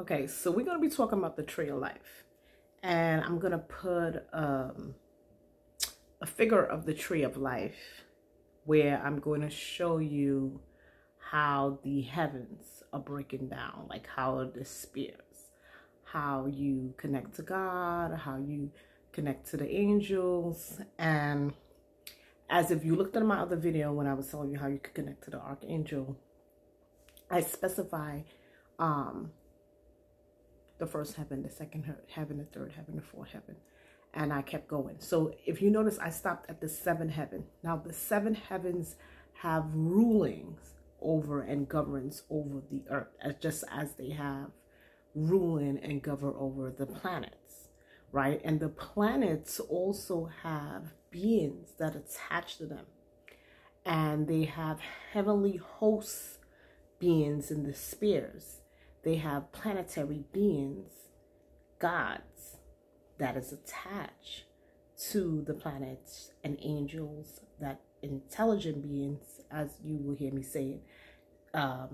Okay, so we're going to be talking about the tree of life. And I'm going to put a figure of the tree of life where I'm going to show you how the heavens are breaking down, like how the spheres, how you connect to God, how you connect to the angels. And as if you looked at my other video when I was telling you how you could connect to the Archangel, I specify the first heaven, the second heaven, the third heaven, the fourth heaven. And I kept going. So if you notice, I stopped at the seventh heaven. Now the seven heavens have rulings over and governs over the earth, just as they have ruling and govern over the planets, right? And the planets also have beings that attach to them. And they have heavenly hosts beings in the spheres. They have planetary beings, gods, that is attached to the planets, and angels, that intelligent beings, as you will hear me say it,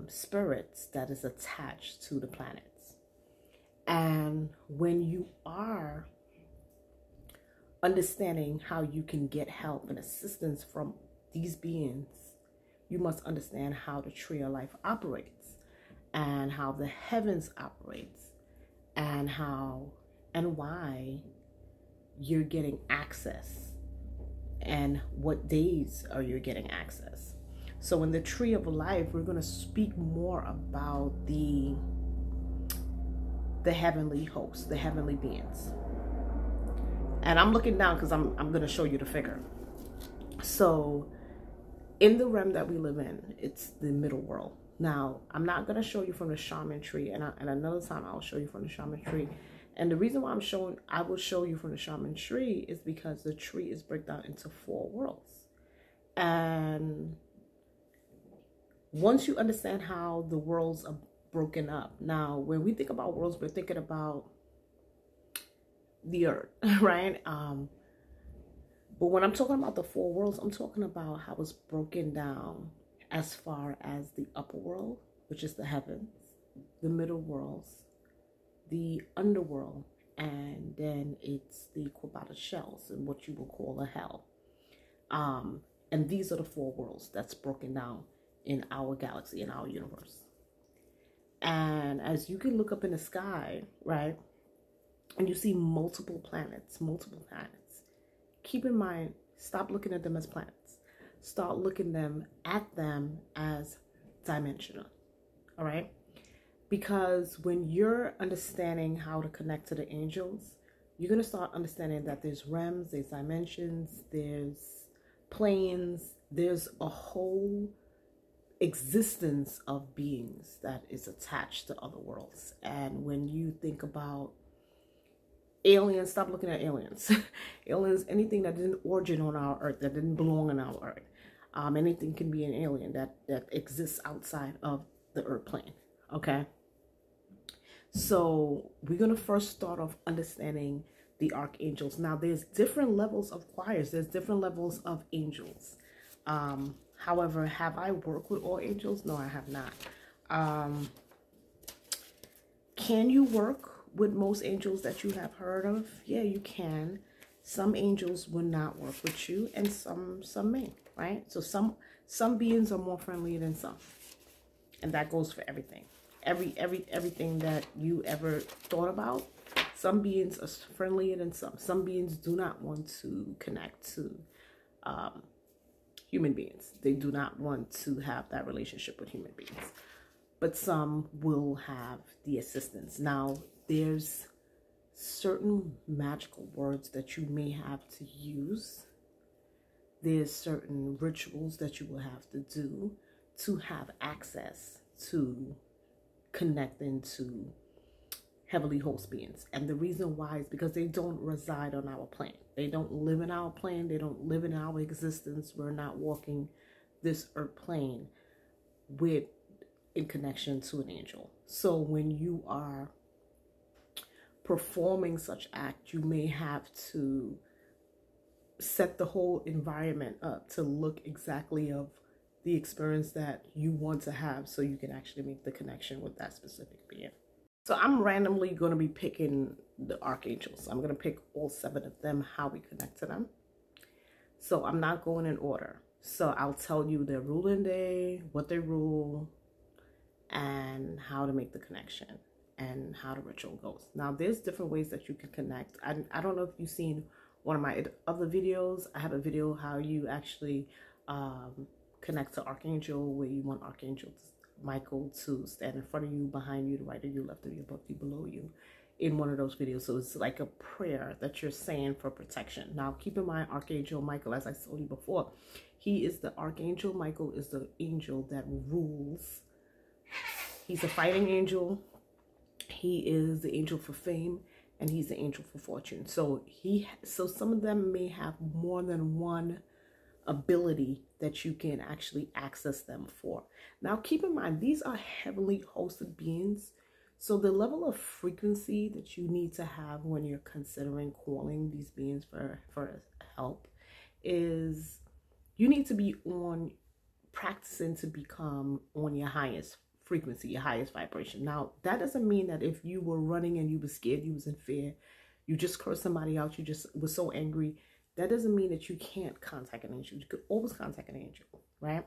spirits that is attached to the planets. And when you are understanding how you can get help and assistance from these beings, you must understand how the tree of life operates, and how the heavens operates, and how and why you're getting access, and what days are you getting access. So in the tree of life, we're going to speak more about the heavenly hosts, the heavenly beings. And I'm looking down because I'm going to show you the figure. So in the realm that we live in, it's the middle world. Now, I'm not going to show you from the shaman tree, and another time I'll show you from the shaman tree. And the reason why I will show you from the shaman tree is because the tree is broken down into 4 worlds. And once you understand how the worlds are broken up, now when we think about worlds, we're thinking about the earth, right? But when I'm talking about the 4 worlds, I'm talking about how it's broken down as far as the upper world, which is the heavens, the middle worlds, the underworld, and then it's the Quabata shells and what you will call a hell. And these are the 4 worlds that's broken down in our galaxy, in our universe. And as you can look up in the sky, right, and you see multiple planets, keep in mind, stop looking at them as planets. Start looking at them as dimensional, all right? Because when you're understanding how to connect to the angels, you're going to start understanding that there's realms, there's dimensions, there's planes, there's a whole existence of beings that is attached to other worlds. And when you think about aliens, stop looking at aliens. Aliens, anything that didn't origin on our earth, that didn't belong on our earth. Anything can be an alien that exists outside of the earth plane, okay? So we're going to first start off understanding the archangels. Now, there's different levels of choirs. There's different levels of angels. However, have I worked with all angels? No, I have not. Can you work with most angels that you have heard of? Yeah, you can. Some angels will not work with you, and some may, right? So some beings are more friendly than some, and that goes for everything. Everything that you ever thought about, some beings are friendlier than some. Some beings do not want to connect to human beings. They do not want to have that relationship with human beings. But some will have the assistance. Now, there's certain magical words that you may have to use. There's certain rituals that you will have to do to have access to connecting to heavenly host beings. And the reason why is because they don't reside on our plane. They don't live in our plane. They don't live in our existence. We're not walking this earth plane in connection to an angel. So when you are performing such act, you may have to set the whole environment up to look exactly of the experience that you want to have, so you can actually make the connection with that specific being. So I'm randomly going to be picking the archangels. I'm going to pick all 7 of them, how we connect to them. So I'm not going in order. So I'll tell you their ruling day, what they rule, and how to make the connection and how the ritual goes. Now, there's different ways that you can connect. I don't know if you've seen one of my other videos. I have a video how you actually connect to Archangel, where you want Archangel Michael to stand in front of you, behind you, to right of you, left of you, above you, below you, in one of those videos. So it's like a prayer that you're saying for protection. Now, keep in mind, Archangel Michael, as I told you before, he is the Archangel Michael, is the angel that rules. He's a fighting angel. He is the angel for fame, and he's the angel for fortune. So some of them may have more than one ability that you can actually access them for. Now, keep in mind, these are heavily hosted beings. So the level of frequency that you need to have when you're considering calling these beings for help is you need to be practicing to become on your highest frequency, your highest vibration. Now, that doesn't mean that if you were running and you were scared, you was in fear, you just cursed somebody out, you just were so angry, that doesn't mean that you can't contact an angel. You could always contact an angel, right?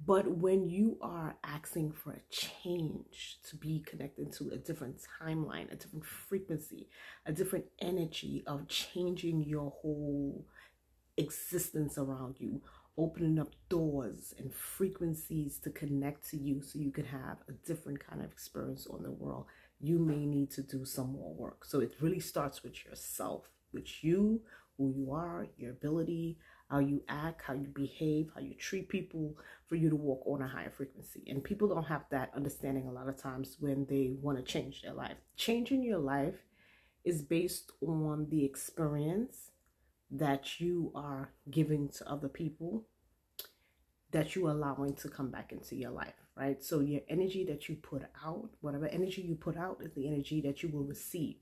But when you are asking for a change, to be connected to a different timeline, a different frequency, a different energy of changing your whole existence around you, opening up doors and frequencies to connect to you so you can have a different kind of experience on the world, you may need to do some more work. So it really starts with yourself, with you, who you are, your ability, how you act, how you behave, how you treat people, for you to walk on a higher frequency. And people don't have that understanding a lot of times when they want to change their life. Changing your life is based on the experience that you are giving to other people, that you are allowing to come back into your life, right? So your energy that you put out, whatever energy you put out, is the energy that you will receive.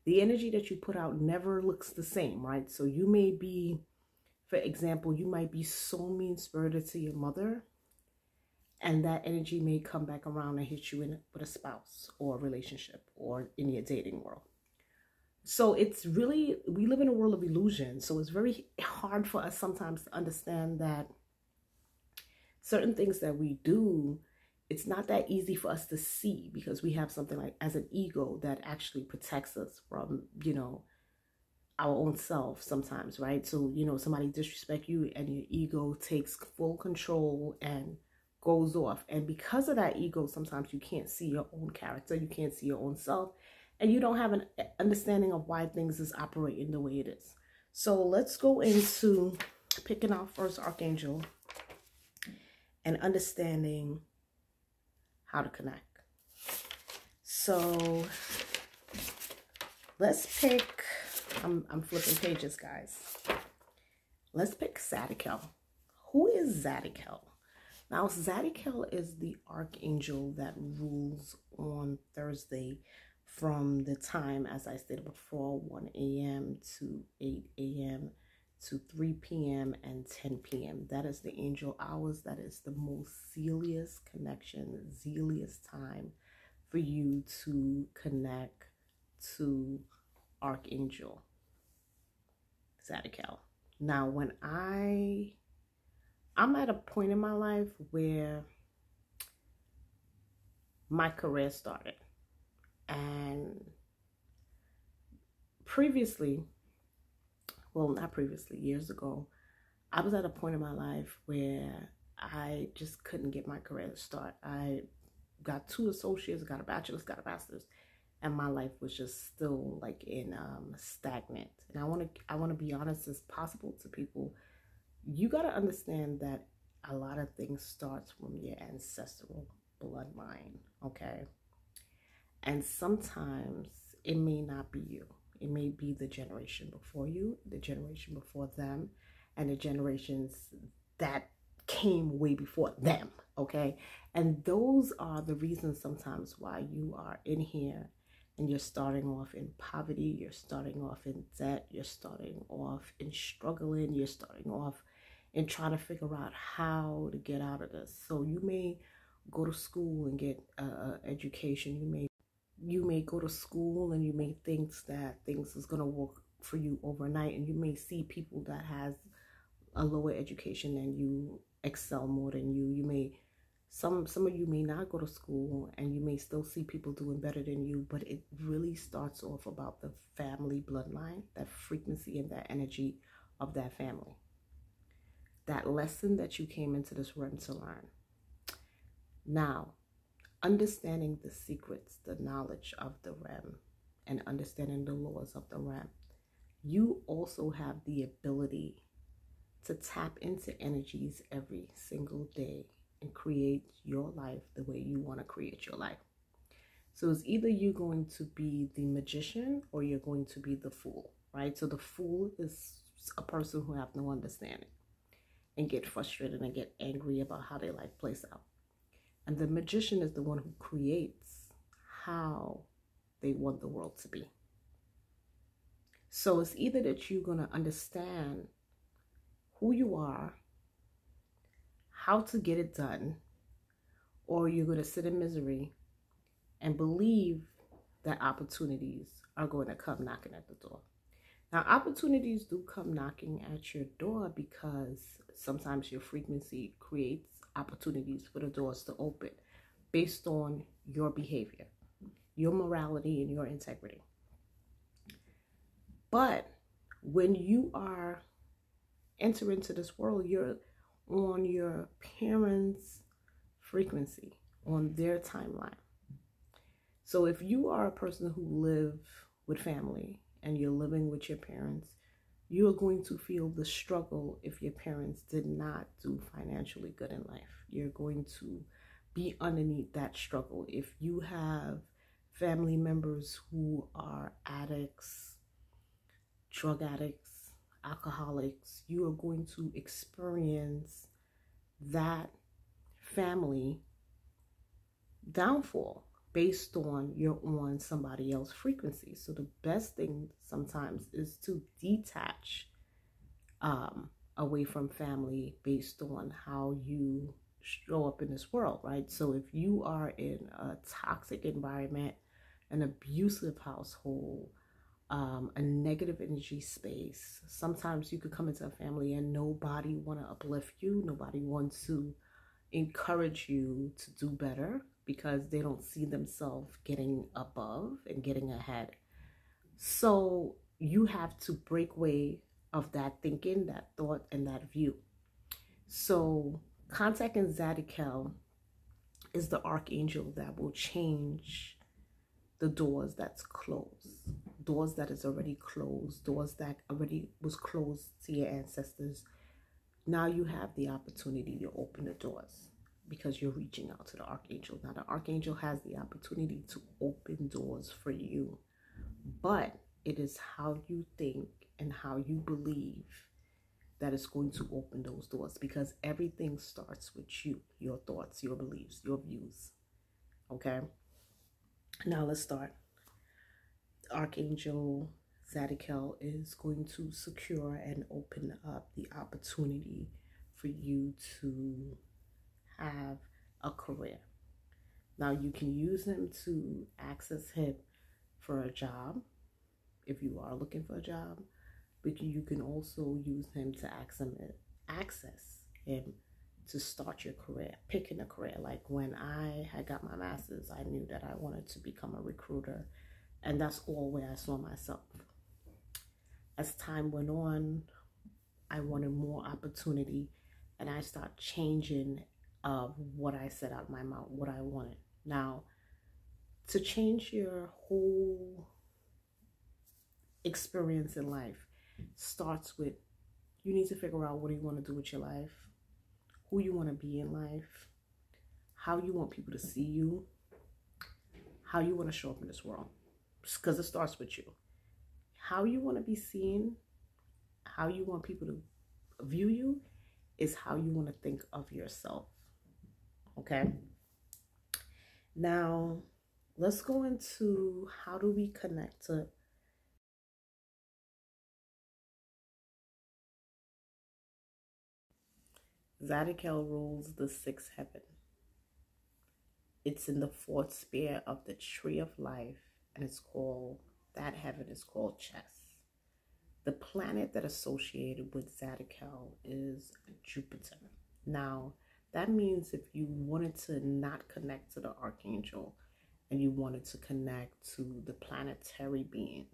The energy that you put out never looks the same, right? So you may be, for example, you might be so mean-spirited to your mother, and that energy may come back around and hit you with a spouse or a relationship or in your dating world. So it's really, we live in a world of illusion. So it's very hard for us sometimes to understand that certain things that we do, it's not that easy for us to see, because we have something like as an ego that actually protects us from, our own self sometimes, right? So, somebody disrespect you and your ego takes full control and goes off. And because of that ego, sometimes you can't see your own character, you can't see your own self, and you don't have an understanding of why things is operating the way it is. So let's go into picking our first archangel and understanding how to connect. So let's pick, I'm flipping pages, guys. Let's pick Zadkiel. Who is Zadkiel? Now, Zadkiel is the archangel that rules on Thursday from the time, as I stated before, 1 a.m. to 8 a.m. to 3 p.m. and 10 p.m. That is the angel hours. That is the most zealous connection, zealous time for you to connect to Archangel Zadkiel. Now, when I'm at a point in my life where my career started, and previously, well, not previously, years ago, I was at a point in my life where I just couldn't get my career to start. I got 2 associates, got a bachelor's, got a master's, and my life was just still like in stagnant. And I want to be honest as possible to people. You got to understand that a lot of things starts from your ancestral bloodline, okay? And sometimes it may not be you. It may be the generation before you, the generation before them, and the generations that came way before them, okay? And those are the reasons sometimes why you are in here and you're starting off in poverty, you're starting off in debt, you're starting off in struggling, you're starting off in trying to figure out how to get out of this. So you may go to school and get education, you may you may go to school and you may think that things is going to work for you overnight, and you may see people that has a lower education than you excel more than you. You may some of you may not go to school and you may still see people doing better than you, but it really starts off about the family bloodline, that frequency and that energy of that family. That lesson that you came into this realm to learn. Now, understanding the secrets, the knowledge of the realm, and understanding the laws of the realm, you also have the ability to tap into energies every single day and create your life the way you want to create your life. So it's either you're going to be the magician or you're going to be the fool, right? So the fool is a person who have no understanding and get frustrated and get angry about how their life plays out. And the magician is the one who creates how they want the world to be. So it's either that you're going to understand who you are, how to get it done, or you're going to sit in misery and believe that opportunities are going to come knocking at the door. Now, opportunities do come knocking at your door because sometimes your frequency creates opportunities for the doors to open based on your behavior, your morality, and your integrity. But when you are entering into this world, you're on your parents' frequency, on their timeline. So if you are a person who live with family and you're living with your parents, you are going to feel the struggle if your parents did not do financially good in life. You're going to be underneath that struggle. If you have family members who are addicts, drug addicts, alcoholics, you are going to experience that family downfall based on you're on somebody else's frequency. So the best thing sometimes is to detach away from family based on how you show up in this world, right? So if you are in a toxic environment, an abusive household, a negative energy space, sometimes you could come into a family and nobody want to uplift you, nobody wants to encourage you to do better because they don't see themselves getting above and getting ahead. So you have to break away of that thinking, that thought, and that view. So contacting Zadkiel is the Archangel that will change the doors that's closed, doors that is already closed, doors that already was closed to your ancestors. Now you have the opportunity to open the doors because you're reaching out to the Archangel. Now the Archangel has the opportunity to open doors for you, but it is how you think and how you believe that is going to open those doors, because everything starts with you, your thoughts, your beliefs, your views. Okay? Now let's start. Archangel Zadkiel is going to secure and open up the opportunity for you to have a career. Now you can use him to access him for a job if you are looking for a job, but you can also use him to access him to start your career, picking a career. Like when I had got my master's, I knew that I wanted to become a recruiter, and that's all where I saw myself. As time went on, I wanted more opportunity, and I started changing what I said out of my mouth, what I wanted. Now, to change your whole experience in life starts with, you need to figure out what do you want to do with your life, who you want to be in life, how you want people to see you, how you want to show up in this world, because it starts with you. How you want to be seen, how you want people to view you is how you want to think of yourself. Okay? Now, let's go into how do we connect to Zadkiel rules the sixth heaven. It's in the fourth sphere of the tree of life, and it's called, that heaven is called chess. The planet that associated with Zadkiel is Jupiter. Now, that means if you wanted to not connect to the Archangel and you wanted to connect to the planetary beings,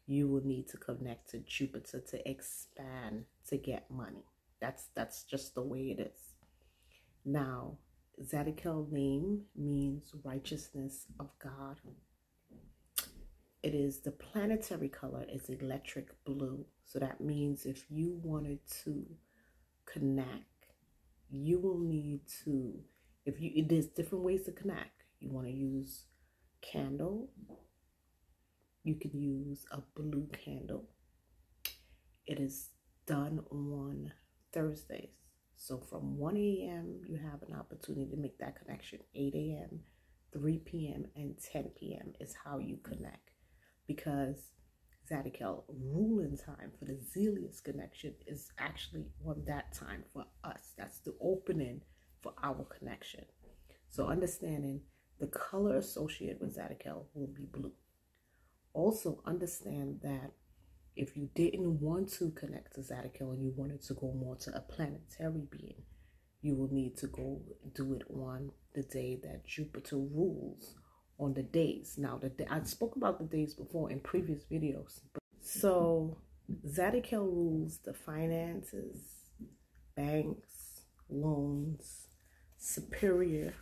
you will need to connect to Jupiter to expand, to get money. That's just the way it is. Now, Zadkiel name means righteousness of God. It is, the planetary color is electric blue. So that means if you wanted to connect, you will need to, there's different ways to connect. You want to use candle. You can use a blue candle. It is done on Thursdays. So from 1 a.m., you have an opportunity to make that connection. 8 a.m., 3 p.m., and 10 p.m. is how you connect. Because Zadkiel ruling time for the Zelius connection is actually on that time for us. That's the opening for our connection. So understanding the color associated with Zadkiel will be blue. Also understand that if you didn't want to connect to Zadkiel and you wanted to go more to a planetary being, you will need to go do it on the day that Jupiter rules, on the days. Now, I spoke about the days before in previous videos. So Zadkiel rules the finances, banks, loans, superior,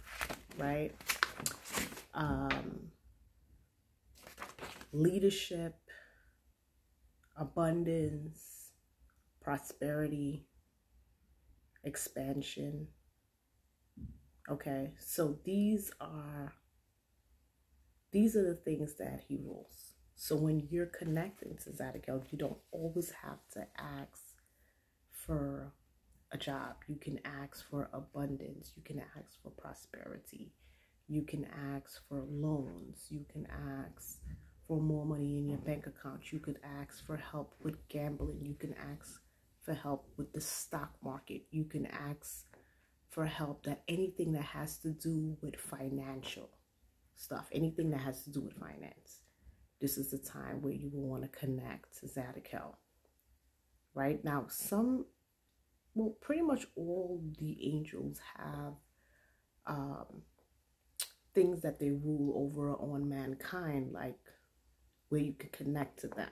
right? Leadership, abundance, prosperity, expansion. Okay, so these are the things that he rules. So when you're connecting to Zadkiel, you don't always have to ask for a job. You can ask for abundance. You can ask for prosperity. You can ask for loans. You can ask for more money in your bank account. You could ask for help with gambling. You can ask for help with the stock market. You can ask for help that anything that has to do with financial stuff, anything that has to do with finance. This is the time where you will want to connect to Zadkiel. Right now, pretty much all the angels have things that they rule over on mankind, like where you can connect to them.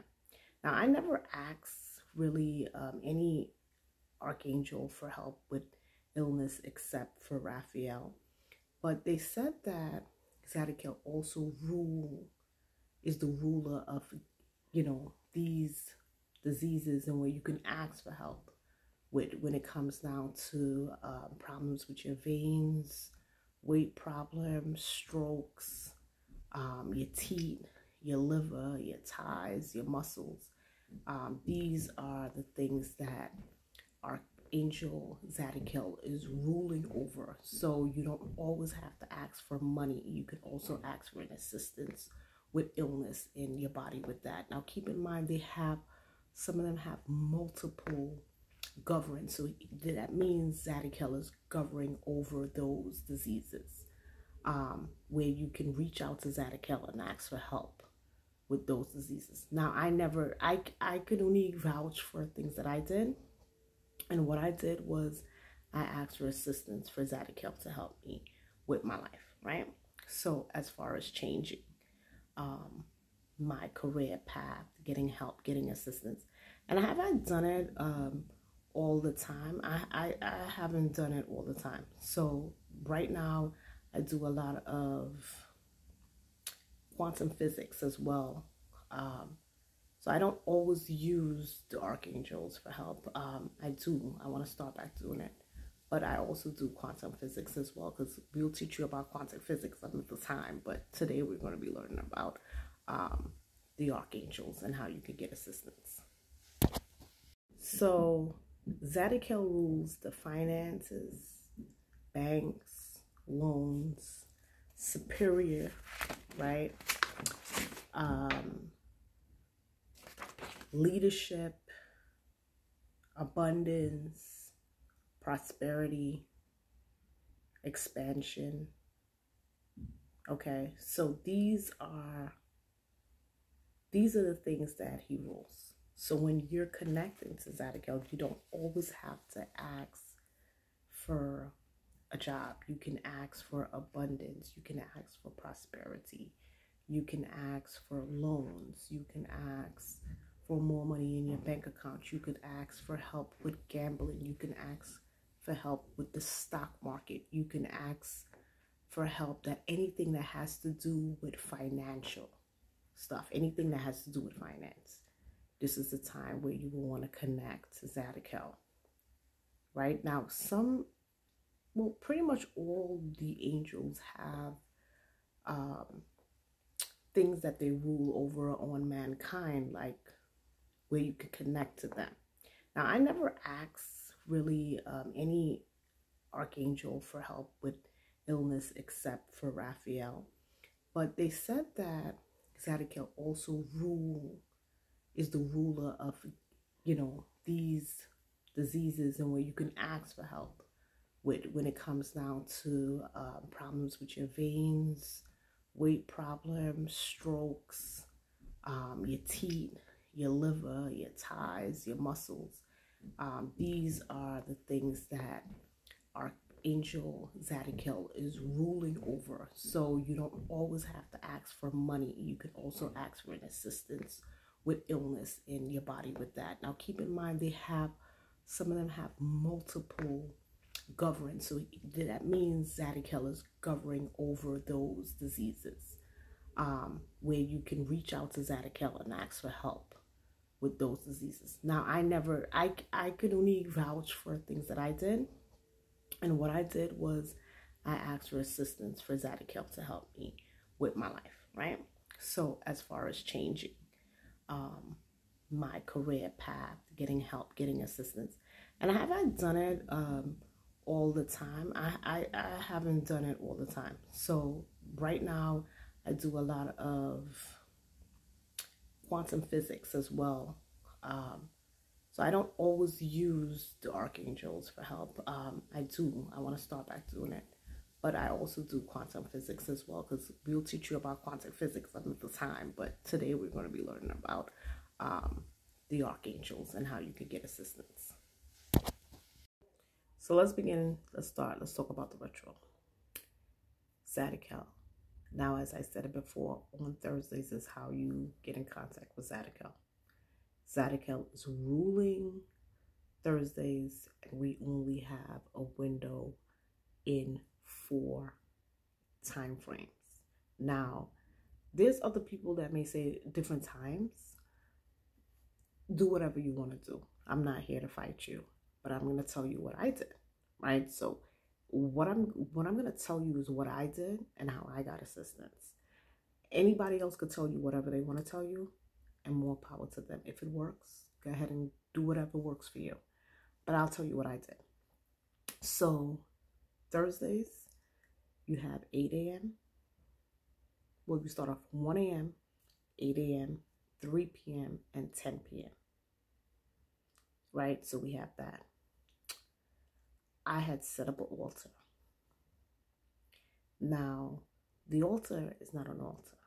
Now, I never asked really any archangel for help with illness except for Raphael, but they said that Zadkiel also is the ruler of, these diseases, and where you can ask for help with when it comes down to problems with your veins, weight problems, strokes, your teeth, your liver, your thighs, your muscles. These are the things that Archangel Zadkiel is ruling over. So you don't always have to ask for money. You can also ask for an assistance with illness in your body with that. Now keep in mind, some of them have multiple governance. So that means Zadkiel is governing over those diseases, where you can reach out to Zadkiel and ask for help with those diseases. Now, I could only vouch for things that I did. And what I did was I asked for assistance for Zadkiel to help me with my life, right? So as far as changing my career path, getting help, getting assistance. And I haven't done it all the time. I haven't done it all the time. So right now I do a lot of quantum physics as well. So I don't always use the archangels for help. I want to start back doing it. But I also do quantum physics as well, because we'll teach you about quantum physics another time. But today we're going to be learning about the archangels and how you can get assistance. So Zadkiel rules the finances, banks, loans, superior, right? Leadership, abundance, prosperity, expansion. Okay, so these are the things that he rules. So when you're connecting to Zadkiel, you don't always have to ask for a job. You can ask for abundance. You can ask for prosperity. You can ask for loans. You can ask for more money in your bank account. You could ask for help with gambling. You can ask for help with the stock market. You can ask for help that anything that has to do with financial stuff, anything that has to do with finance. This is the time where you will want to connect to Zadkiel. Right now, pretty much all the angels have things that they rule over on mankind, like where you can connect to them. Now, I never asked really any archangel for help with illness except for Raphael, but they said that Zadkiel also is the ruler of, these diseases, and where you can ask for help with when it comes down to problems with your veins, weight problems, strokes, your teeth, your liver, your thighs, your muscles. These are the things that Archangel Zadkiel is ruling over. So you don't always have to ask for money. You can also ask for an assistance with illness in your body with that. Now keep in mind, some of them have multiple govern. So that means Zadkiel is governing over those diseases, where you can reach out to Zadkiel and ask for help with those diseases. Now, I could only vouch for things that I did. And what I did was I asked for assistance for Zadkiel to help me with my life, right? So as far as changing my career path, getting help, getting assistance. And I haven't done it all the time. I haven't done it all the time. So right now I do a lot of quantum physics as well. So I don't always use the archangels for help. I want to start back doing it. But I also do quantum physics as well, because we'll teach you about quantum physics another time. But today we're going to be learning about the archangels and how you can get assistance. So let's begin. Let's talk about the ritual. Zadkiel. Now, as I said it before, on Thursdays is how you get in contact with Zadkiel. Zadkiel is ruling Thursdays, and we only have a window in 4 time frames. Now, there's other people that may say different times. Do whatever you want to do. I'm not here to fight you, but I'm going to tell you what I did, right? So what I'm going to tell you is what I did and how I got assistance. Anybody else could tell you whatever they want to tell you, and more power to them. If it works, go ahead and do whatever works for you. But I'll tell you what I did. So Thursdays, you have 8 a.m. Well, we start off 1 a.m., 8 a.m., 3 p.m., and 10 p.m. Right? So we have that. I had set up an altar. Now, the altar is not an altar.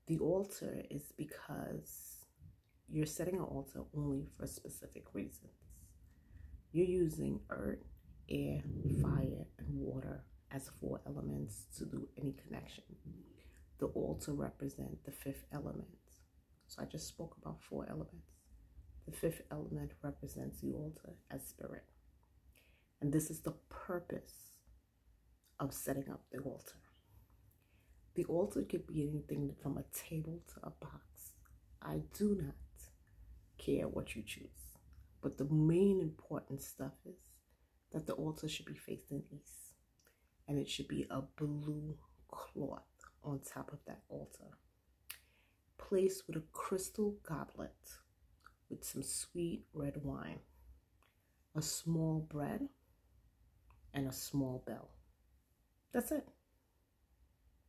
The altar is because you're setting an altar only for specific reasons. You're using earth, air, fire, and water as 4 elements to do any connection. The altar represents the 5th element. So I just spoke about 4 elements. The 5th element represents the altar as spirit. And this is the purpose of setting up the altar. The altar could be anything from a table to a box. I do not care what you choose. But the main important stuff is that the altar should be facing east. And it should be a blue cloth on top of that altar, placed with a crystal goblet with some sweet red wine, a small bread, and a small bell. That's it.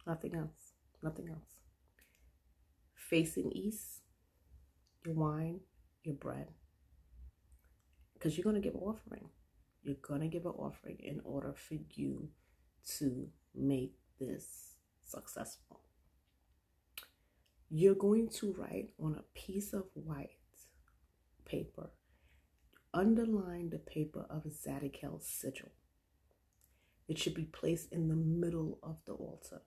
Nothing else. Nothing else. Facing east, your wine, your bread. Because you're going to give an offering. You're going to give an offering in order for you to make this successful. You're going to write on a piece of white paper, underline the paper of Zadkiel's sigil. It should be placed in the middle of the altar.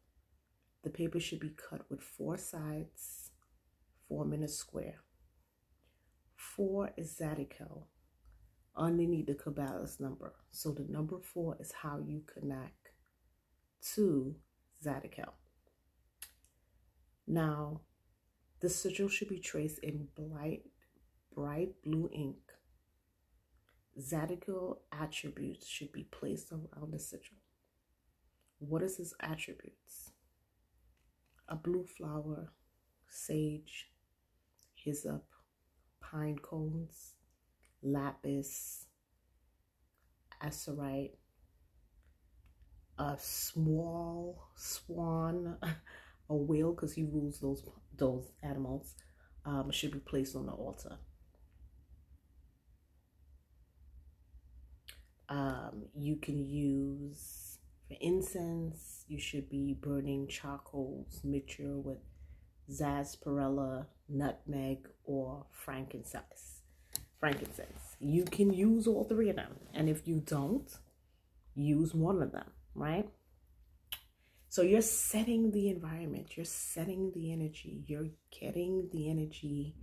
The paper should be cut with 4 sides, forming a square. 4 is Zadkiel underneath the Kabbalah's number. So the number 4 is how you connect to Zadkiel. Now, the sigil should be traced in bright blue ink. Zadkiel attributes should be placed around the sigil. What is his attributes? A blue flower, sage, hyssop, pine cones, lapis, azurite, a small swan, a whale, because he rules those animals, should be placed on the altar. You can use, for incense, you should be burning charcoals mixture with sarsaparilla, nutmeg, or frankincense. You can use all 3 of them, and if you don't, use one of them, right? So you're setting the environment, you're setting the energy, you're getting the energy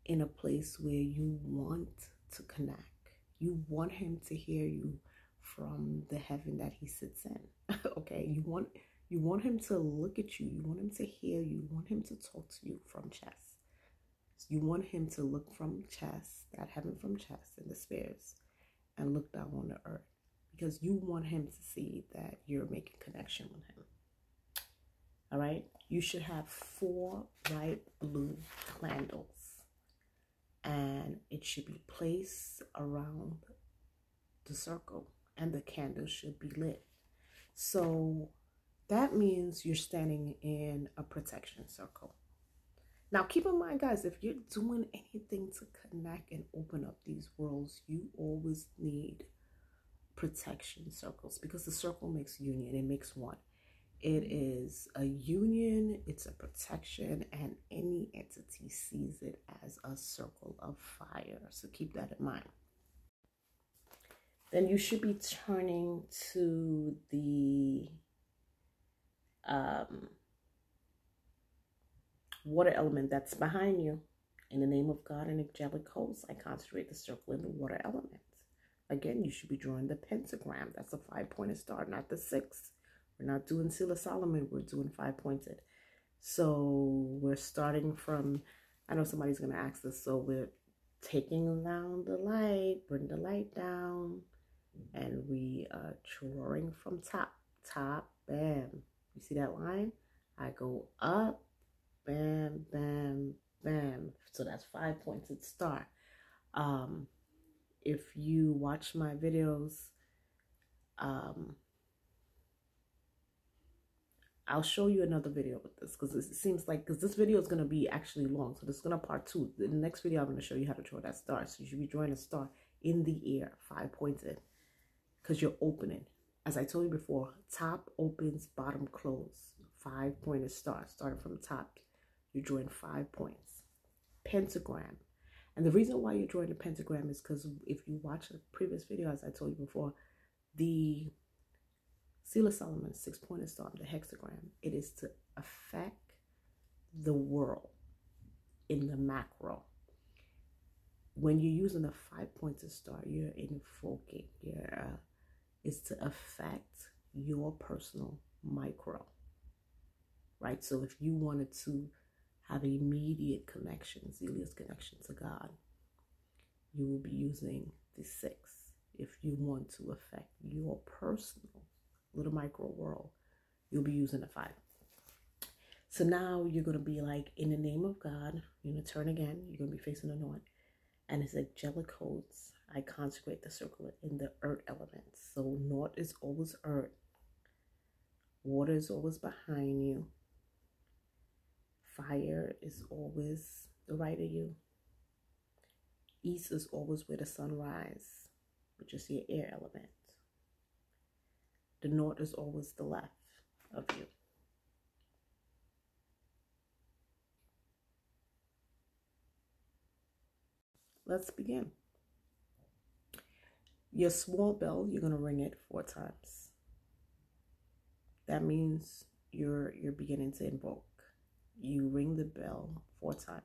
in a place where you want to connect. You want him to hear you from the heaven that he sits in. Okay, you want him to look at you, you want him to hear you, you want him to talk to you from chest. You want him to look from chest, that heaven from chest in the spheres, and look down on the earth, because you want him to see that you're making connection with him. All right, you should have 4 bright blue candles, and it should be placed around the circle, and the candle should be lit. So that means you're standing in a protection circle. Now, keep in mind, guys, if you're doing anything to connect and open up these worlds, you always need protection circles, because the circle makes union. It makes one. It is a union, it's a protection, and any entity sees it as a circle of fire. So keep that in mind. Then you should be turning to the water element that's behind you. In the name of God and angelic hosts, I concentrate the circle in the water element. Again, you should be drawing the pentagram. That's a 5-pointed star, not the 6. We're not doing Seal of Solomon. We're doing 5-pointed. So we're starting from, I know somebody's going to ask this. So we're taking down the light, bring the light down, and we are drawing from top, bam. You see that line? I go up, bam, bam, bam. So that's 5-pointed star. If you watch my videos, I'll show you another video with this, because it seems like, because this video is going to be actually long. So this is going to part 2. In the next video, I'm going to show you how to draw that star. So you should be drawing a star in the air, 5-pointed, because you're opening. As I told you before, top opens, bottom close. 5-pointed star, starting from the top. You're drawing 5 points. Pentagram. And the reason why you're drawing the pentagram is because if you watch the previous video, as I told you before, the Seal of Solomon, 6-pointed star, the hexagram, it is to affect the world in the macro. When you're using a 5-pointed star, you're invoking. It's to affect your personal micro, right? So if you wanted to have immediate connection, zealous connection to God, you will be using the 6. If you want to affect your personal little micro world, you'll be using a 5. So now you're going to be like, in the name of God, you're going to turn again, you're going to be facing the north, and it's angelic codes. I consecrate the circle in the earth elements. So north is always earth, water is always behind you, fire is always the right of you, east is always where the sun rises, which is your air element. The north is always the left of you. Let's begin. Your small bell, you're going to ring it 4 times. That means you're beginning to invoke. You ring the bell 4 times.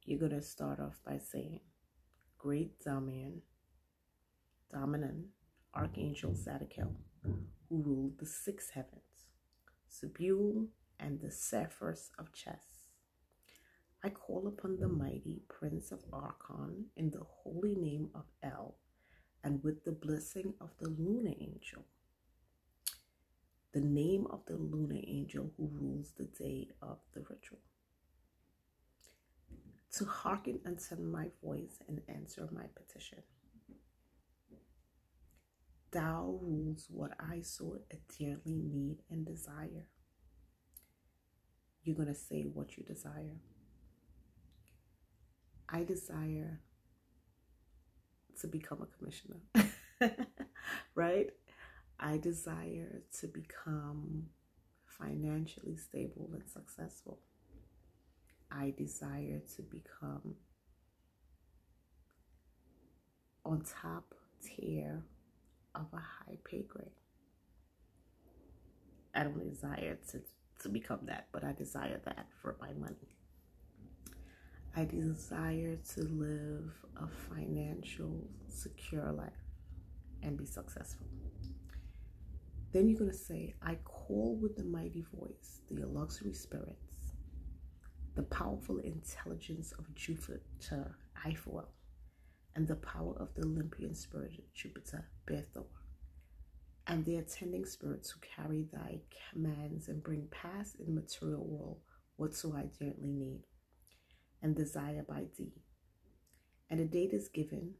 You're going to start off by saying, Great Dominant, Archangel Zadkiel, who ruled the 6 heavens, Zadkiel and the Zephyrs of chess. I call upon the mighty Prince of Archon in the holy name of El, and with the blessing of the Lunar Angel, the name of the Lunar Angel who rules the day of the ritual, to hearken unto my voice and answer my petition. Thou rules what I so dearly need and desire. You're going to say what you desire. I desire to become a commissioner, right? I desire to become financially stable and successful. I desire to become on top tier of a high pay grade. I don't desire to become that, but I desire that for my money. I desire to live a financial, secure life and be successful. Then you're going to say, I call with the mighty voice, the illusory spirits, the powerful intelligence of Jupiter, Eiffel, and the power of the Olympian spirit of Jupiter, Bethor, and the attending spirits who carry thy commands and bring past in the material world whatso I dearly need and desire by thee. And the date is given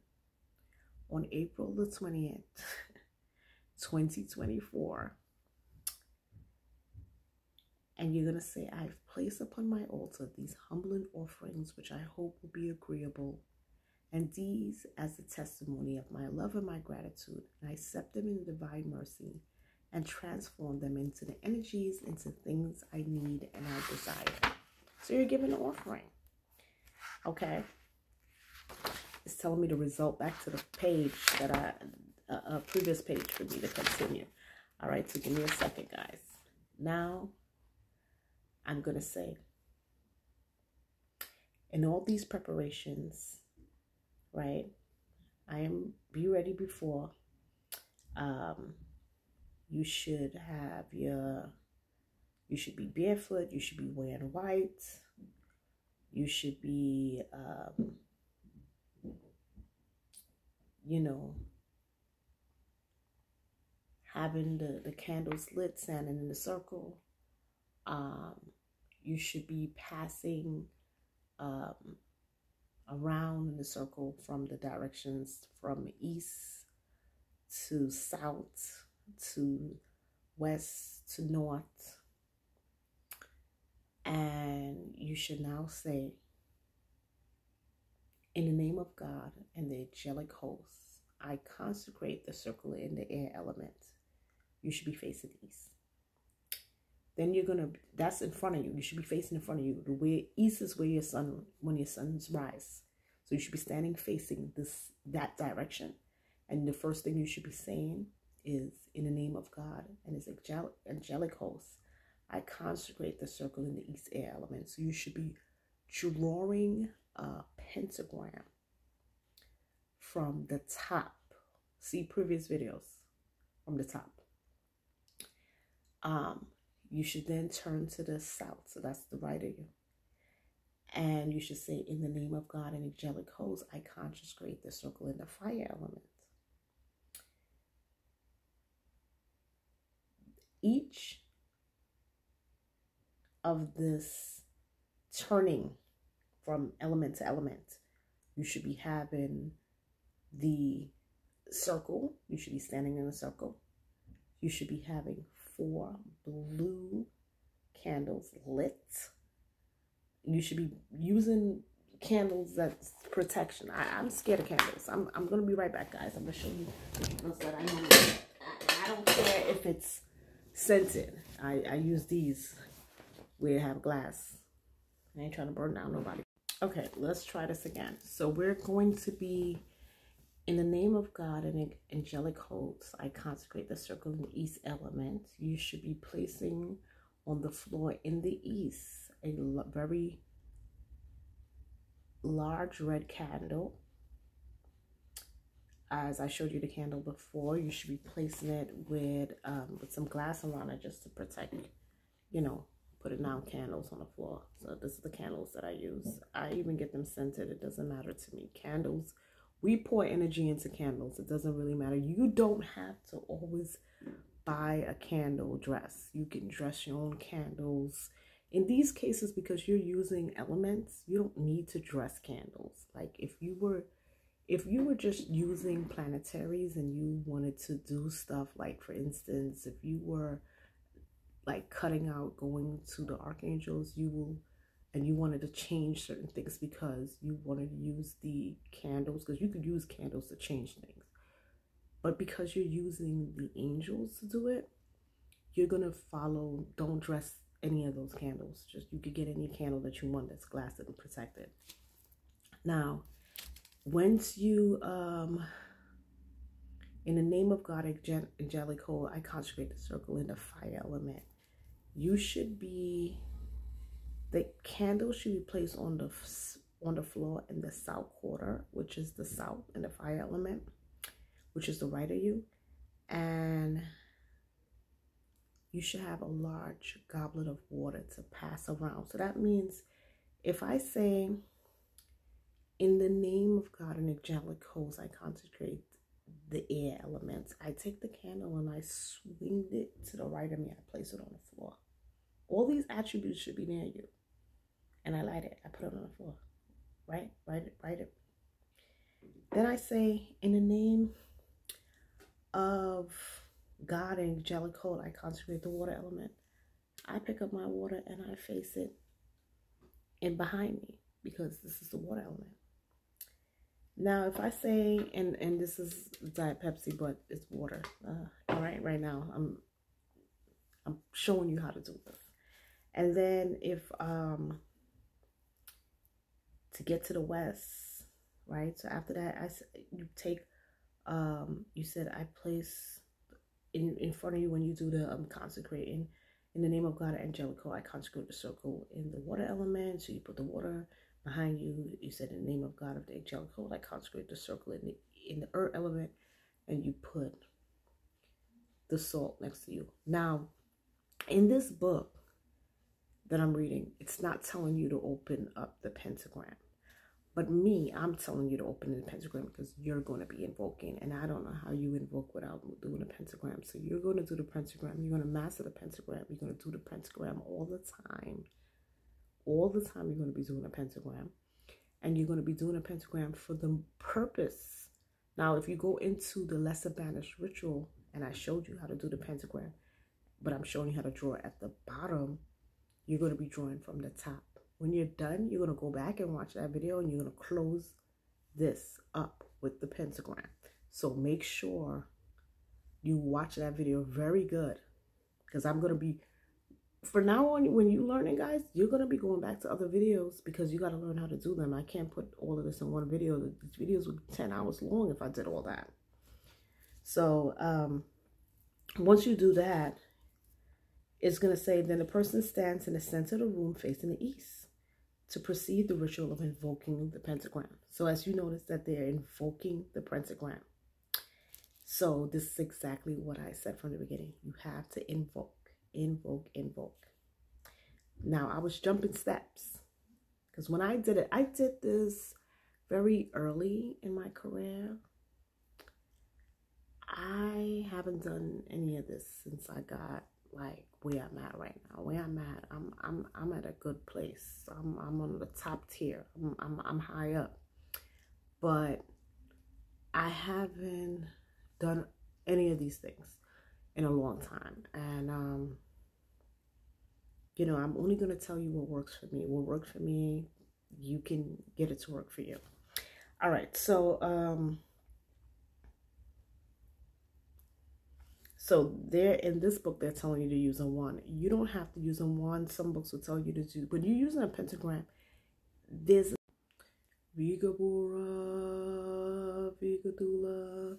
on April the 20th, 2024. And you're going to say, I've placed upon my altar these humbling offerings, which I hope will be agreeable, and these as a testimony of my love and my gratitude. And I accept them in divine mercy and transform them into the energies, into things I need and I desire. So you're giving an offering. Okay, it's telling me to result back to the page that a previous page for me to continue. All right, so give me a second, guys. Now, I'm going to say, in all these preparations, right, be ready before. You should be barefoot. You should be wearing white. You should be, having the candles lit, standing in a circle. You should be passing around in the circle from the directions from east to south to west to north. And you should now say, in the name of God and the angelic hosts, I consecrate the circle in the air element. You should be facing east. Then that's in front of you. You should be facing in front of you. The way east is where when your sun's rise. So you should be standing facing that direction. And the first thing you should be saying is, in the name of God and his angelic hosts, I consecrate the circle in the east air element. So you should be drawing a pentagram from the top. See previous videos from the top. You should then turn to the south. So that's the right of you. And you should say, in the name of God and angelic hosts, I consecrate the circle in the fire element. Each of this turning from element to element, you should be having the circle. You should be standing in a circle. You should be having 4 blue candles lit. You should be using candles that's protection. I'm scared of candles. I'm going to be right back, guys. I'm going to show you ones that I know I don't care if it's scented. I use these where I have glass. I ain't trying to burn down nobody. Okay, let's try this again. So we're going to be, in the name of God and angelic hosts, I consecrate the circle in the east element. You should be placing on the floor in the east a very large red candle. As I showed you the candle before, you should be placing it with some glass around it just to protect, you know, putting down candles on the floor. So this is the candles that I use. I even get them scented. It doesn't matter to me. Candles, we pour energy into candles. It doesn't really matter. You don't have to always buy a candle dress. You can dress your own candles. In these cases, because you're using elements, you don't need to dress candles. Like if you were just using planetaries and you wanted to do stuff, like for instance, if you were like cutting out going to the archangels, and you wanted to change certain things because you wanted to use the candles, because you could use candles to change things. But because you're using the angels to do it, you're going to follow, don't dress any of those candles. Just, you could get any candle that you want that's glassed and protected. Now, once you, in the name of God, angelic host, I consecrate the circle in the fire element. You should be, the candle should be placed on the floor in the south quarter, which is the south, in the fire element, which is the right of you. And you should have a large goblet of water to pass around. So that means if I say, in the name of God and angelic host, I consecrate the air elements, I take the candle and I swing it to the right of me. I place it on the floor. All these attributes should be near you. And I light it. I put it on the floor. Right? Write it. Then I say, in the name of God and angelic host, I consecrate the water element. I pick up my water and I face it in behind me, because this is the water element. Now, if I say, and this is Diet Pepsi, but it's water. All right now, I'm showing you how to do this. And then if, to get to the west, right? So after that, you take, you said I place in front of you when you do the consecrating, in the name of God, angelic host, I consecrate the circle in the water element. So you put the water behind you. You said, in the name of God of the angelic host, I consecrate the circle in the earth element, and you put the salt next to you. Now, in this book that I'm reading, it's not telling you to open up the pentagram. But me, I'm telling you to open the pentagram because you're going to be invoking. And I don't know how you invoke without doing a pentagram. So you're going to do the pentagram. You're going to master the pentagram. You're going to do the pentagram all the time. All the time you're going to be doing a pentagram. And you're going to be doing a pentagram for the purpose. Now, if you go into the lesser banished ritual, and I showed you how to do the pentagram, but I'm showing you how to draw at the bottom, you're going to be drawing from the top. When you're done, you're going to go back and watch that video, and you're going to close this up with the pentagram. So make sure you watch that video very good, because I'm going to be, for now on, when you learning, guys, you're going to be going back to other videos because you got to learn how to do them. I can't put all of this in one video. These videos would be 10 hours long if I did all that. So once you do that, it's going to say, then the person stands in the center of the room facing the east to proceed the ritual of invoking the pentagram. So as you notice that they're invoking the pentagram. So this is exactly what I said from the beginning. You have to invoke. Now, I was jumping steps because when I did it, I did this very early in my career. I haven't done any of this since I got like where I'm at right now. Where I'm at, I'm at a good place. I'm on the top tier. I'm high up, but I haven't done any of these things in a long time. And you know, I'm only going to tell you what works for me. What works for me, you can get it to work for you. All right, so So there in this book, they're telling you to use a 1. You don't have to use a 1. Some books will tell you to do, when you're using a pentagram, there's Vigabura, Vigadula,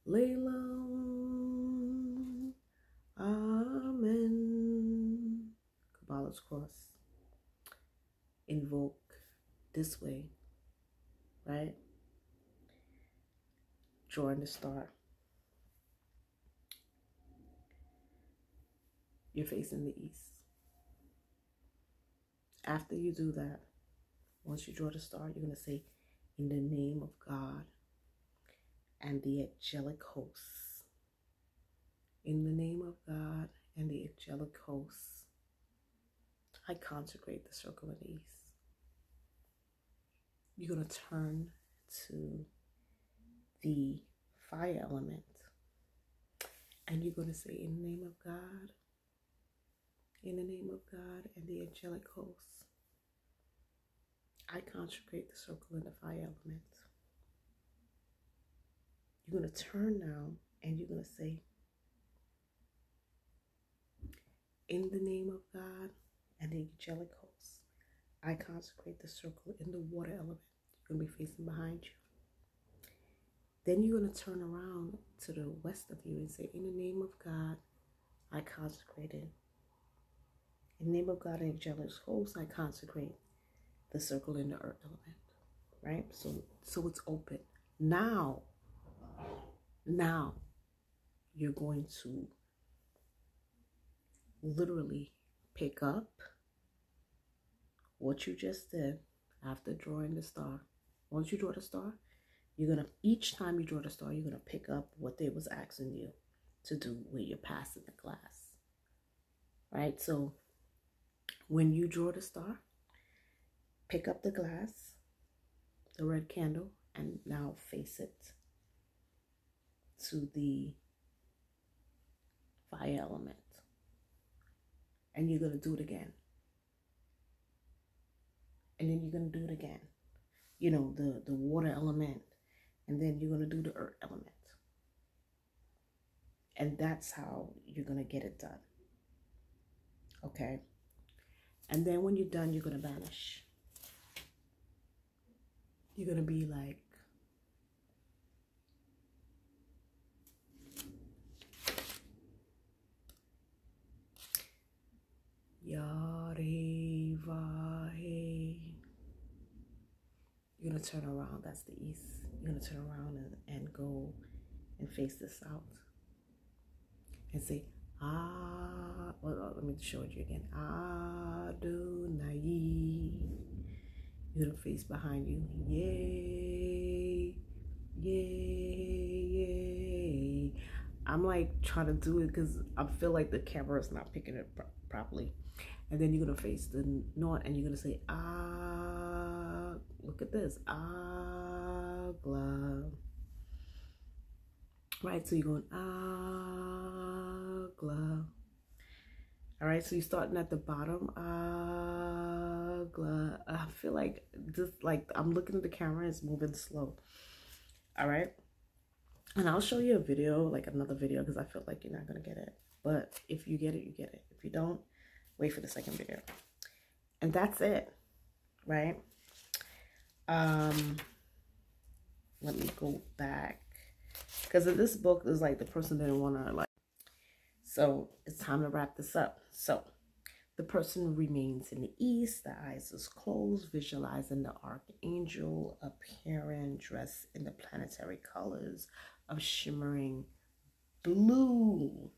Layla, Amen. Kabbalah's cross. Invoke this way, right? Drawing the star. You're facing the east. After you do that, once you draw the star, you're going to say, in the name of God and the angelic hosts. In the name of God and the angelic hosts, I consecrate the circle of the east. You're going to turn to the fire element. And you're going to say, in the name of God, in the name of God and the angelic hosts, I consecrate the circle in the fire element. You're going to turn now and you're going to say, in the name of God and the angelic hosts, I consecrate the circle in the water element. You're going to be facing behind you. Then you're going to turn around to the west of you and say, in the name of God, I consecrate it. In the name of God and angelic hosts, I consecrate the circle in the earth element. Right? So it's open. Now you're going to literally pick up what you just did after drawing the star. Once you draw the star, you're going to, each time you draw the star, you're going to pick up what they was asking you to do when you're passing the glass. Right? So when you draw the star, pick up the glass, the red candle, and now face it to the fire element. And you're going to do it again. And then you're going to do it again. You know, the water element. And then you're going to do the earth element. And that's how you're going to get it done. Okay? And then when you're done, you're going to vanish. You're going to be like, Yarivahe. You're going to turn around. That's the east. You're going to turn around and go and face the south. And say, well, let me show it you again. Adonai. You're going to face behind you. Yay. Yay. Yay. I'm like trying to do it because I feel like the camera is not picking it properly. And then you're going to face the north and you're going to say, look at this. Agla. Right, so you're going, Agla. All right, so you're starting at the bottom. Agla. I feel like just like I'm looking at the camera, it's moving slow. All right. And I'll show you a video, like another video, because I feel like you're not going to get it. But if you get it, you get it. If you don't, wait for the second video. And that's it, right? Let me go back. Because in this book, it's like the person didn't want to, like. So it's time to wrap this up. So the person remains in the east. The eyes is closed, visualizing the Archangel appearing, dressed in the planetary colors of shimmering blue.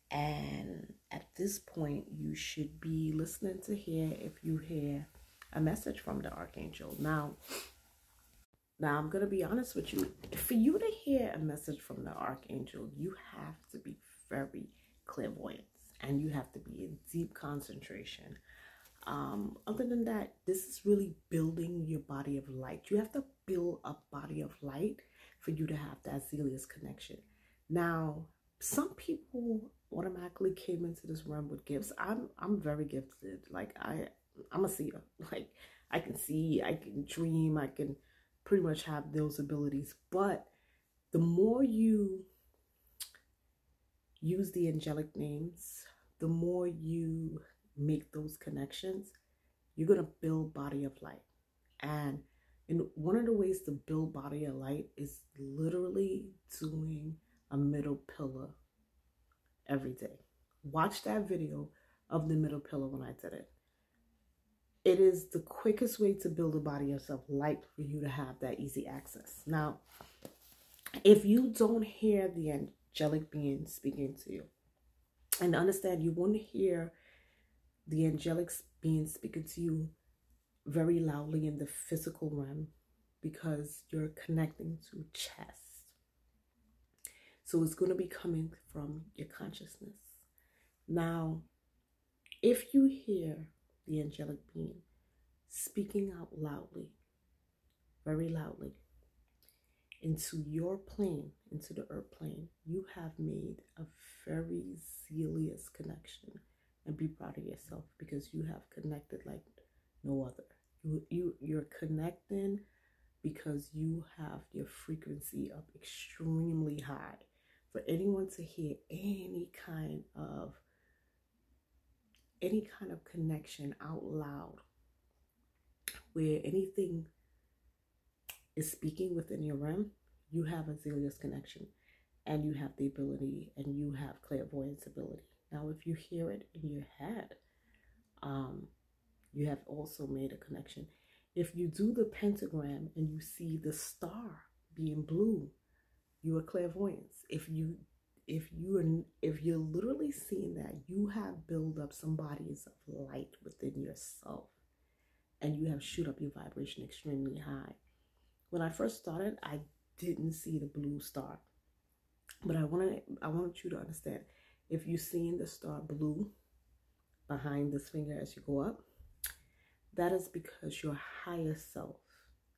And at this point, you should be listening to hear if you hear a message from the Archangel. Now I'm going to be honest with you. For you to hear a message from the Archangel, you have to be very clairvoyant and you have to be in deep concentration. Other than that, this is really building your body of light. You have to build a body of light for you to have that Zelius connection. Now, some people automatically came into this realm with gifts. I'm very gifted. Like I'm a seer. Like I can see, I can dream, I can pretty much have those abilities. But the more you use the angelic names, the more you make those connections, you're going to build body of light. And one of the ways to build body of light is literally doing a middle pillar every day. Watch that video of the middle pillar when I did it. It is the quickest way to build a body of light for you to have that easy access. Now, if you don't hear the angelic being speaking to you, and understand you won't hear the angelic being speaking to you very loudly in the physical realm because you're connecting to chest. So it's going to be coming from your consciousness. Now, if you hear the angelic being speaking out loudly, very loudly, into your plane, into the earth plane, you have made a very zealous connection. And be proud of yourself because you have connected like no other. You're connecting because you have your frequency up extremely high. For anyone to hear any kind of connection out loud, where anything is speaking within your realm, you have a zealous connection, and you have the ability, and you have clairvoyance ability. Now, if you hear it in your head, you have also made a connection. If you do the pentagram and you see the star being blue, you are clairvoyance. If you're literally seeing that, you have built up some bodies of light within yourself, and you have shoot up your vibration extremely high. When I first started, I didn't see the blue star, but I want you to understand. If you're seeing the star blue behind this finger as you go up, that is because your higher self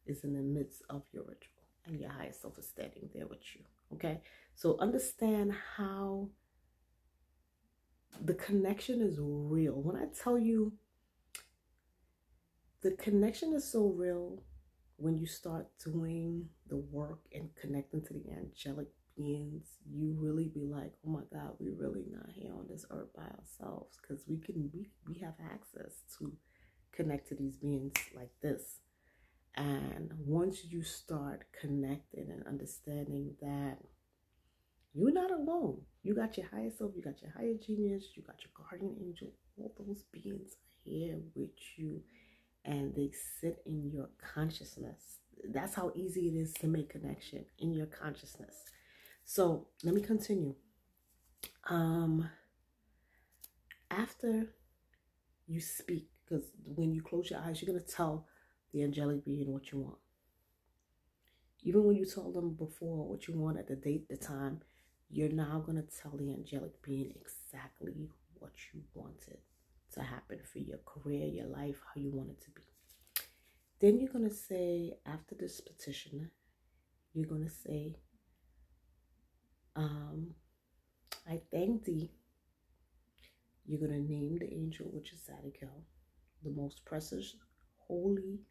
is in the midst of your ritual, and your higher self is standing there with you. Okay? So understand how the connection is real. When I tell you the connection is so real, when you start doing the work and connecting to the angelic beings, you really be like, oh my God, we really not here on this earth by ourselves, because we have access to connect to these beings like this. And once you start connecting and understanding that you're not alone, you got your higher self, you got your higher genius, you got your guardian angel, all those beings are here with you, and they sit in your consciousness. That's how easy it is to make connection in your consciousness. So let me continue. After you speak, because when you close your eyes, you're going to tell the angelic being what you want. Even when you told them before what you want at the date, the time, you're now going to tell the angelic being exactly what you wanted to happen for your career, your life, how you want it to be. Then you're going to say, after this petition, you're going to say, I thank thee. You're going to name the angel, which is Zadkiel, the most precious, holy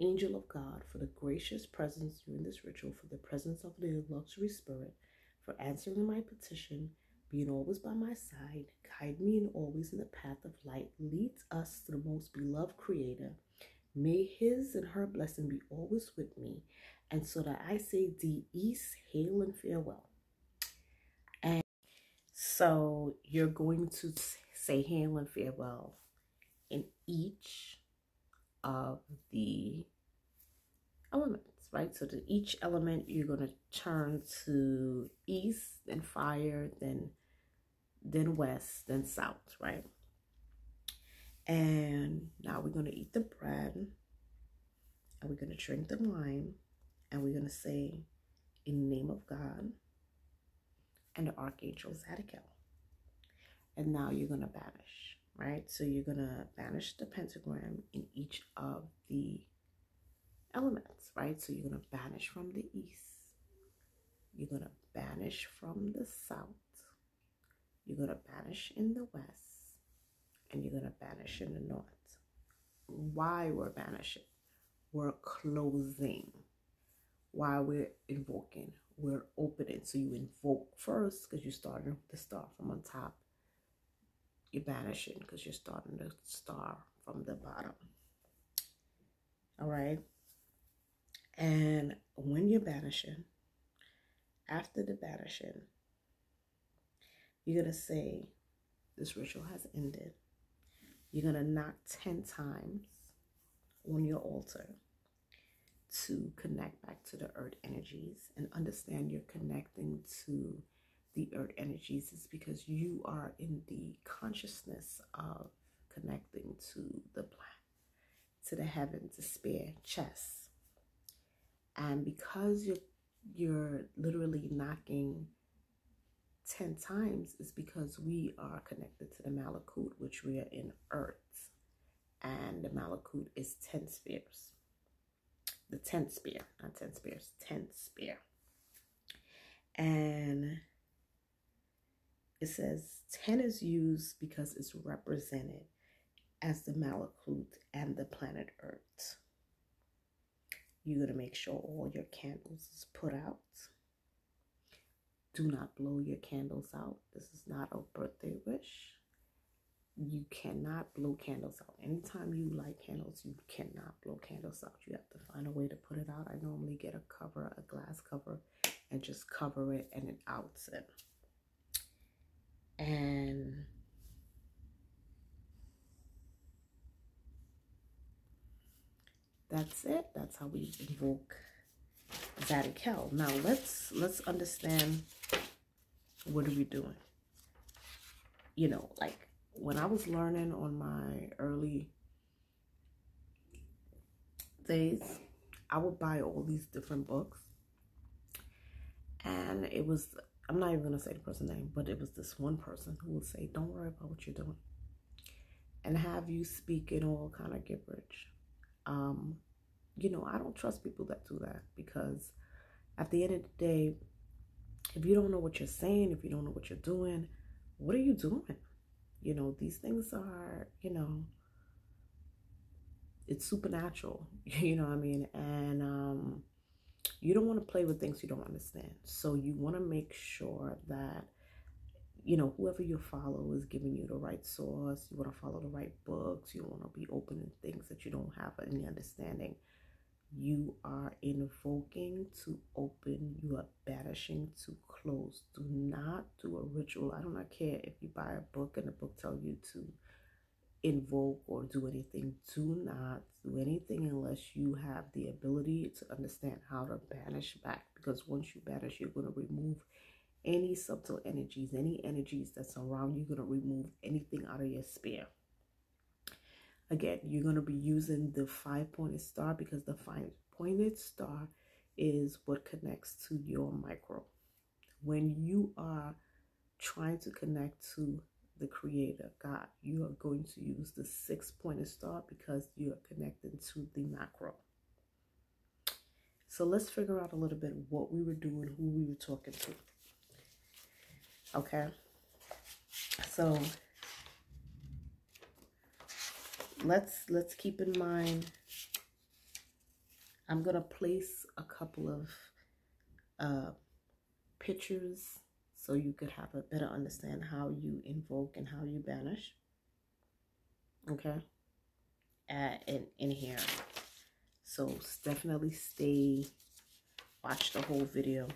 angel of God, for the gracious presence during this ritual, for the presence of the luxury spirit, for answering my petition, being always by my side, guide me and always in the path of light, leads us to the most beloved creator. May his and her blessing be always with me, and so that I say thee east, hail and farewell. And so you're going to say hail and farewell in each of the elements, right? So to each element, you're going to turn to east, then fire, then west, then south, right? And now we're going to eat the bread, and we're going to drink the wine, and we're going to say, in the name of God and the Archangel Zadkiel. And now you're going to banish, right? So you're going to banish the pentagram in each of the elements, right? So you're going to banish from the east. You're going to banish from the south. You're going to banish in the west. And you're going to banish in the north. Why we're banishing? We're closing. Why we're invoking? we're opening. So you invoke first because you're starting with the star from on top. You're banishing because you're starting the star from the bottom. All right. And when you're banishing, after the banishing, you're going to say, this ritual has ended. You're going to knock 10 times on your altar to connect back to the earth energies, and understand you're connecting to the earth energies is because you are in the consciousness of connecting to the planet, to the heavens, the spear, chest. And because you're literally knocking 10 times, is because we are connected to the Malakut, which we are in earth, and the Malakut is 10 spears. The 10th spear, not 10 spears, 10th spear. And it says 10 is used because it's represented as the Malakut and the planet Earth. You're going to make sure all your candles is put out. Do not blow your candles out. This is not a birthday wish. You cannot blow candles out. Anytime you light candles, you cannot blow candles out. You have to find a way to put it out. I normally get a cover, a glass cover, and just cover it, and it outs it. And that's it. That's how we invoke Zadkiel. Now let's understand, what are we doing? You know, like when I was learning on my early days, I would buy all these different books, and it was, I'm not even gonna say the person's name, but it was this one person who would say, don't worry about what you're doing, and have you speak in all kind of gibberish. You know, I don't trust people that do that, because at the end of the day, if you don't know what you're saying, if you don't know what you're doing, what are you doing? You know, these things are, you know, it's supernatural, you know what I mean? And you don't want to play with things you don't understand. So you want to make sure that, you know, whoever you follow is giving you the right source. You want to follow the right books. You want to be opening things that you don't have any understanding. You are invoking to open. You are banishing to close. Do not do a ritual. I do not care if you buy a book and the book tells you to invoke or do anything. Do not do anything unless you have the ability to understand how to banish back, because once you banish, you're going to remove any subtle energies, any energies that's around. You're going to remove anything out of your sphere. Again, you're going to be using the 5-pointed star, because the 5-pointed star is what connects to your micro. When you are trying to connect to the Creator, God, you are going to use the 6-pointed star, because you are connected to the macro. So let's figure out a little bit what we were doing, who we were talking to. Okay, so let's keep in mind, I'm gonna place a couple of pictures so you could have a better understand how you invoke and how you banish. Okay, in here. So definitely watch the whole video.